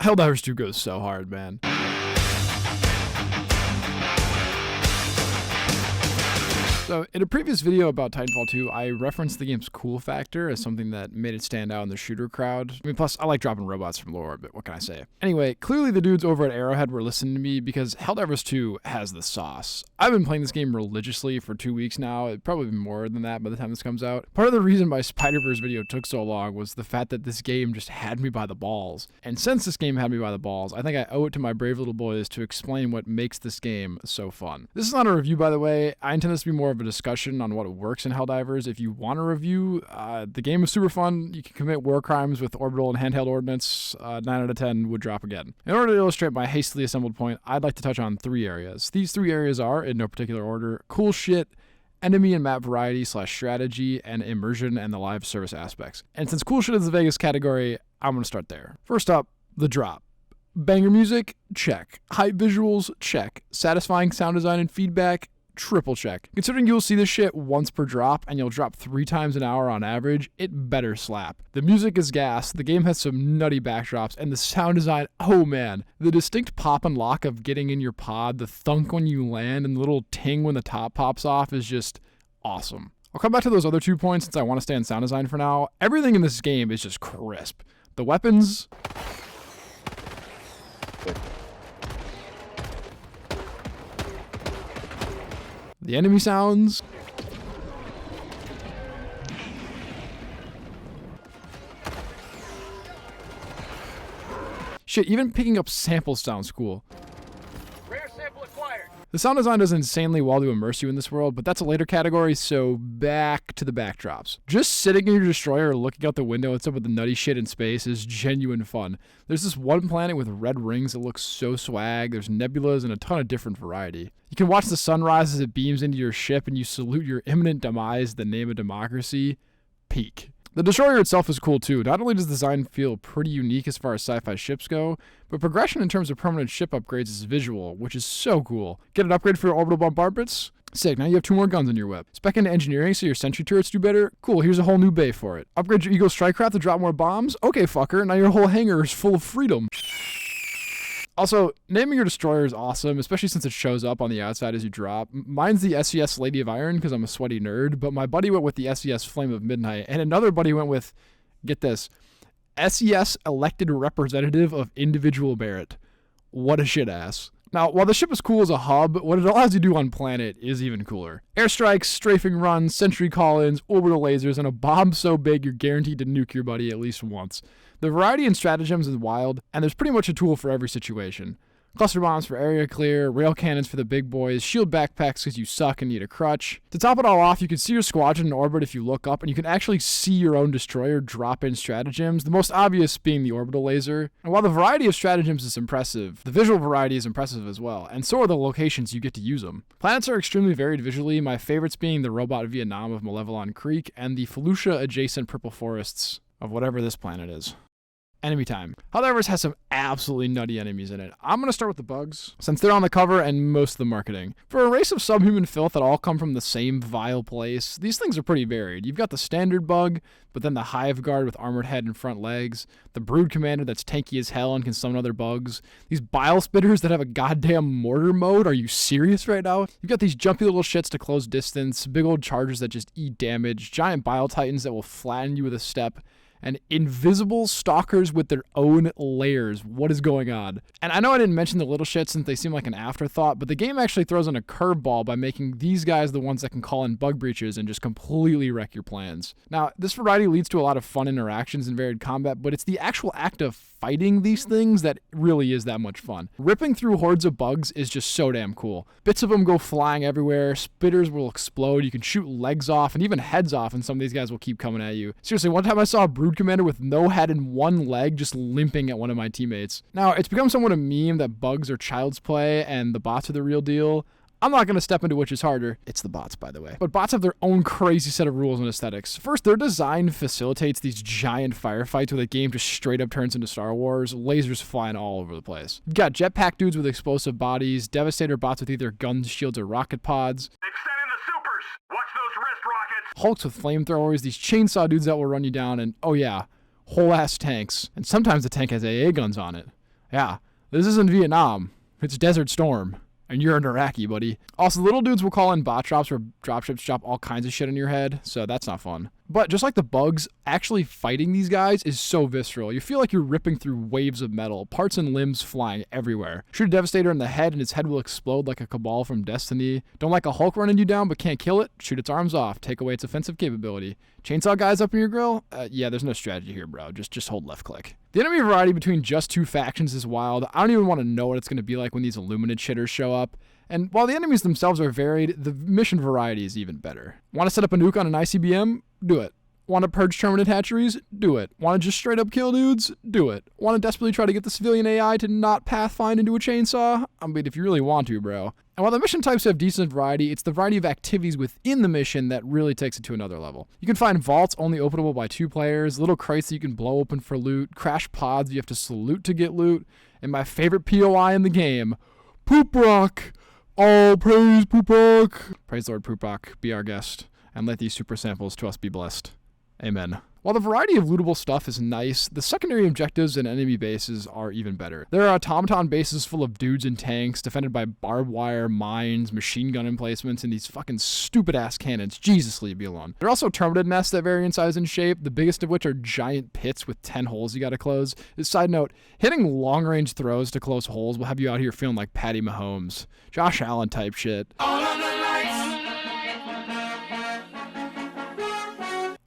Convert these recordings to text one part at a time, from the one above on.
Helldivers 2 goes so hard, man. So, in a previous video about Titanfall 2, I referenced the game's cool factor as something that made it stand out in the shooter crowd. I mean, plus, I like dropping robots from low orbit, what can I say? Anyway, clearly the dudes over at Arrowhead were listening to me because Helldivers 2 has the sauce. I've been playing this game religiously for 2 weeks now, it'd probably be more than that by the time this comes out. Part of the reason my Spider-Verse video took so long was the fact that this game just had me by the balls. And since this game had me by the balls, I think I owe it to my brave little boys to explain what makes this game so fun. This is not a review, by the way. I intend this to be more of a discussion on what works in Helldivers. If you want a review, the game is super fun. You can commit war crimes with orbital and handheld ordnance. 9 out of 10 would drop again. In order to illustrate my hastily assembled point, I'd like to touch on 3 areas. These 3 areas are, in no particular order, cool shit, enemy and map variety / strategy, and immersion and the live service aspects. And since cool shit is the Vegas category, I'm going to start there. First up, the drop. Banger music? Check. Hype visuals? Check. Satisfying sound design and feedback? Triple check. Considering you'll see this shit once per drop and you'll drop 3 times an hour on average, it better slap. The music is gas, the game has some nutty backdrops, and the sound design, oh man. The distinct pop and lock of getting in your pod, the thunk when you land, and the little ting when the top pops off is just awesome. I'll come back to those other 2 points since I want to stay on sound design for now. Everything in this game is just crisp. The weapons... the enemy sounds. Shit, even picking up samples sounds cool. Rare sample acquired. The sound design does insanely well to immerse you in this world, but that's a later category, so back to the backdrops. Just sitting in your destroyer looking out the window at some of the nutty shit in space is genuine fun. There's this one planet with red rings that looks so swag, there's nebulas and a ton of different variety. You can watch the sunrise as it beams into your ship and you salute your imminent demise in the name of democracy. Peak. The destroyer itself is cool too. Not only does the design feel pretty unique as far as sci-fi ships go, but progression in terms of permanent ship upgrades is visual, which is so cool. Get an upgrade for your orbital bombardments? Sick, now you have 2 more guns in your whip. Spec into engineering so your sentry turrets do better? Cool, here's a whole new bay for it. Upgrade your Eagle strike craft to drop more bombs? Okay fucker, now your whole hangar is full of freedom. Also, naming your destroyer is awesome, especially since it shows up on the outside as you drop. Mine's the SES Lady of Iron because I'm a sweaty nerd, but my buddy went with the SES Flame of Midnight, and another buddy went with, get this, SES Elected Representative of Individual Barrett. What a shit ass. Now, while the ship is cool as a hub, what it allows you to do on planet is even cooler. Airstrikes, strafing runs, sentry call-ins, orbital lasers, and a bomb so big you're guaranteed to nuke your buddy at least once. The variety in stratagems is wild, and there's pretty much a tool for every situation. Cluster bombs for area clear, rail cannons for the big boys, shield backpacks because you suck and need a crutch. To top it all off, you can see your squadron in orbit if you look up, and you can actually see your own destroyer drop in stratagems, the most obvious being the orbital laser. And while the variety of stratagems is impressive, the visual variety is impressive as well, and so are the locations you get to use them. Planets are extremely varied visually, my favorites being the Robot Vietnam of Malevelon Creek, and the Felucia adjacent purple forests of whatever this planet is. Enemy time. Helldivers has some absolutely nutty enemies in it. I'm going to start with the bugs, since they're on the cover and most of the marketing. For a race of subhuman filth that all come from the same vile place, these things are pretty varied. You've got the standard bug, but then the hive guard with armored head and front legs, the brood commander that's tanky as hell and can summon other bugs, these bile spitters that have a goddamn mortar mode. Are you serious right now? You've got these jumpy little shits to close distance, big old chargers that just eat damage, giant bile titans that will flatten you with a step, and invisible stalkers with their own layers. What is going on? And I know I didn't mention the little shit since they seem like an afterthought, but the game actually throws in a curveball by making these guys the ones that can call in bug breaches and just completely wreck your plans. Now, this variety leads to a lot of fun interactions and varied combat, but it's the actual act of fighting these things that really is that much fun. Ripping through hordes of bugs is just so damn cool. Bits of them go flying everywhere, spitters will explode, you can shoot legs off and even heads off, and some of these guys will keep coming at you. Seriously, one time I saw a brood commander with no head and one leg just limping at one of my teammates. Now, it's become somewhat a meme that bugs are child's play and the bots are the real deal. I'm not going to step into which is harder. It's the bots, by the way. But bots have their own crazy set of rules and aesthetics. First, their design facilitates these giant firefights where the game just straight up turns into Star Wars, lasers flying all over the place. You've got jetpack dudes with explosive bodies, Devastator bots with either guns, shields, or rocket pods. They've sent in the supers. Watch those wrist rockets. Hulks with flamethrowers, these chainsaw dudes that will run you down, and oh yeah, whole ass tanks. And sometimes the tank has AA guns on it. Yeah, this isn't Vietnam. It's Desert Storm. And you're an Iraqi, buddy. Also, little dudes will call in bot drops where dropships drop all kinds of shit in your head, so that's not fun. But just like the bugs, actually fighting these guys is so visceral. You feel like you're ripping through waves of metal, parts and limbs flying everywhere. Shoot a Devastator in the head and its head will explode like a Cabal from Destiny. Don't like a Hulk running you down but can't kill it? Shoot its arms off, take away its offensive capability. Chainsaw guys up in your grill? Yeah, there's no strategy here, bro. Just hold left click. The enemy variety between just two factions is wild. I don't even want to know what it's going to be like when these Illuminate shitters show up. And while the enemies themselves are varied, the mission variety is even better. Want to set up a nuke on an ICBM? Do it. Want to purge terminate hatcheries? Do it. Want to just straight up kill dudes? Do it. Want to desperately try to get the civilian AI to not pathfind into a chainsaw? I mean, if you really want to, bro. And while the mission types have decent variety, it's the variety of activities within the mission that really takes it to another level. You can find vaults only openable by 2 players, little crates that you can blow open for loot, crash pods you have to salute to get loot, and my favorite POI in the game, Poop Rock! All praise Poop Rock! Praise Lord Poop Rock, be our guest, and let these super samples to us be blessed. Amen. While the variety of lootable stuff is nice, the secondary objectives and enemy bases are even better. There are automaton bases full of dudes and tanks, defended by barbed wire, mines, machine gun emplacements, and these fucking stupid-ass cannons. Jesus, leave me alone. There are also terminid nests that vary in size and shape, the biggest of which are giant pits with 10 holes you gotta close. Side note, hitting long-range throws to close holes will have you out here feeling like Patty Mahomes. Josh Allen type shit.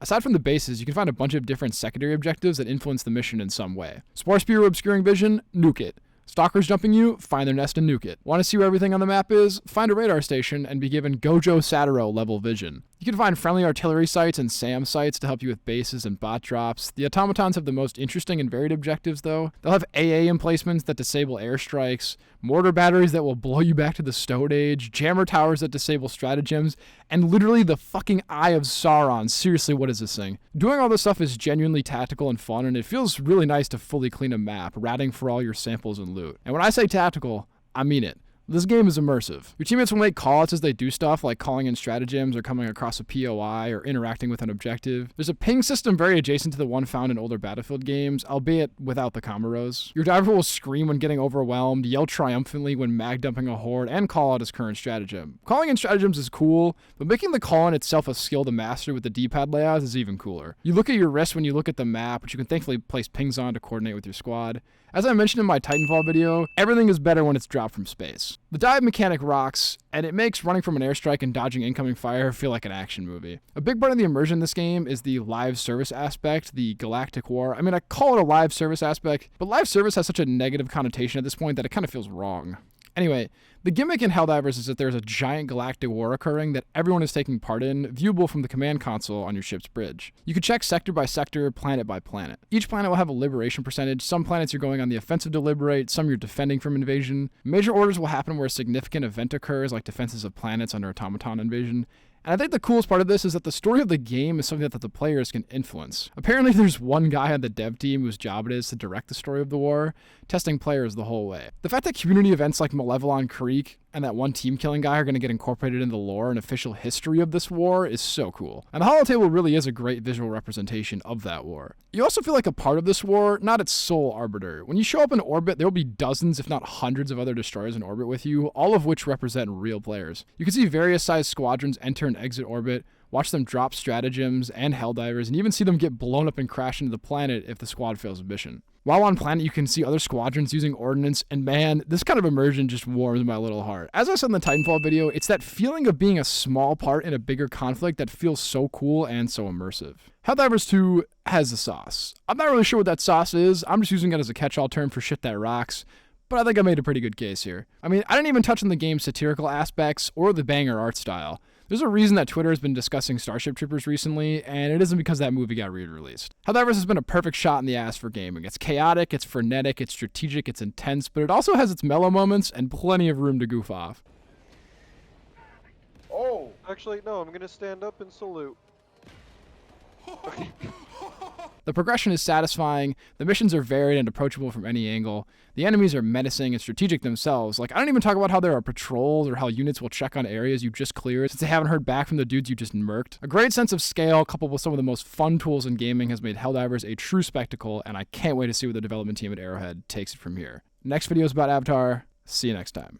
Aside from the bases, you can find a bunch of different secondary objectives that influence the mission in some way. Spore Spear obscuring vision? Nuke it. Stalkers jumping you? Find their nest and nuke it. Want to see where everything on the map is? Find a radar station and be given Gojo Satiro level vision. You can find friendly artillery sites and SAM sites to help you with bases and bot drops. The automatons have the most interesting and varied objectives though. They'll have AA emplacements that disable airstrikes, mortar batteries that will blow you back to the Stone Age, jammer towers that disable stratagems, and literally the fucking Eye of Sauron. Seriously, what is this thing? Doing all this stuff is genuinely tactical and fun, and it feels really nice to fully clean a map, ratting for all your samples and loot. And when I say tactical, I mean it. This game is immersive. Your teammates will make calls as they do stuff like calling in stratagems or coming across a POI or interacting with an objective. There's a ping system very adjacent to the one found in older Battlefield games, albeit without the Camaros. Your diver will scream when getting overwhelmed, yell triumphantly when mag dumping a horde, and call out his current stratagem. Calling in stratagems is cool, but making the call in itself a skill to master with the D-pad layouts is even cooler. You look at your wrist when you look at the map, which you can thankfully place pings on to coordinate with your squad. As I mentioned in my Titanfall video, everything is better when it's dropped from space. The dive mechanic rocks, and it makes running from an airstrike and dodging incoming fire feel like an action movie. A big part of the immersion in this game is the live service aspect, the Galactic War. I mean, I call it a live service aspect, but live service has such a negative connotation at this point that it kind of feels wrong. Anyway, the gimmick in Helldivers is that there's a giant galactic war occurring that everyone is taking part in, viewable from the command console on your ship's bridge. You can check sector by sector, planet by planet. Each planet will have a liberation percentage. Some planets you're going on the offensive to liberate, some you're defending from invasion. Major orders will happen where a significant event occurs, like defenses of planets under automaton invasion. And I think the coolest part of this is that the story of the game is something that the players can influence. Apparently there's one guy on the dev team whose job it is to direct the story of the war, testing players the whole way. The fact that community events like Malevelon Creek and that one team killing guy are going to get incorporated into the lore and official history of this war is so cool. And the holotable really is a great visual representation of that war. You also feel like a part of this war, not its sole arbiter. When you show up in orbit, there will be dozens, if not hundreds of other destroyers in orbit with you, all of which represent real players. You can see various sized squadrons enter and exit orbit, watch them drop stratagems and Helldivers, and even see them get blown up and crash into the planet if the squad fails a mission. While on planet, you can see other squadrons using ordnance, and man, this kind of immersion just warms my little heart. As I said in the Titanfall video, it's that feeling of being a small part in a bigger conflict that feels so cool and so immersive. Helldivers 2 has a sauce. I'm not really sure what that sauce is, I'm just using it as a catch-all term for shit that rocks, but I think I made a pretty good case here. I mean, I didn't even touch on the game's satirical aspects or the banger art style. There's a reason that Twitter has been discussing Starship Troopers recently, and it isn't because that movie got re-released. Helldivers has been a perfect shot in the ass for gaming. It's chaotic, it's frenetic, it's strategic, it's intense, but it also has its mellow moments and plenty of room to goof off. Oh! Actually, no, I'm gonna stand up and salute. The progression is satisfying, the missions are varied and approachable from any angle, the enemies are menacing and strategic themselves. Like, I don't even talk about how there are patrols or how units will check on areas you just cleared since they haven't heard back from the dudes you just murked. A great sense of scale coupled with some of the most fun tools in gaming has made Helldivers a true spectacle, and I can't wait to see where the development team at Arrowhead takes it from here. Next video is about Avatar. See you next time.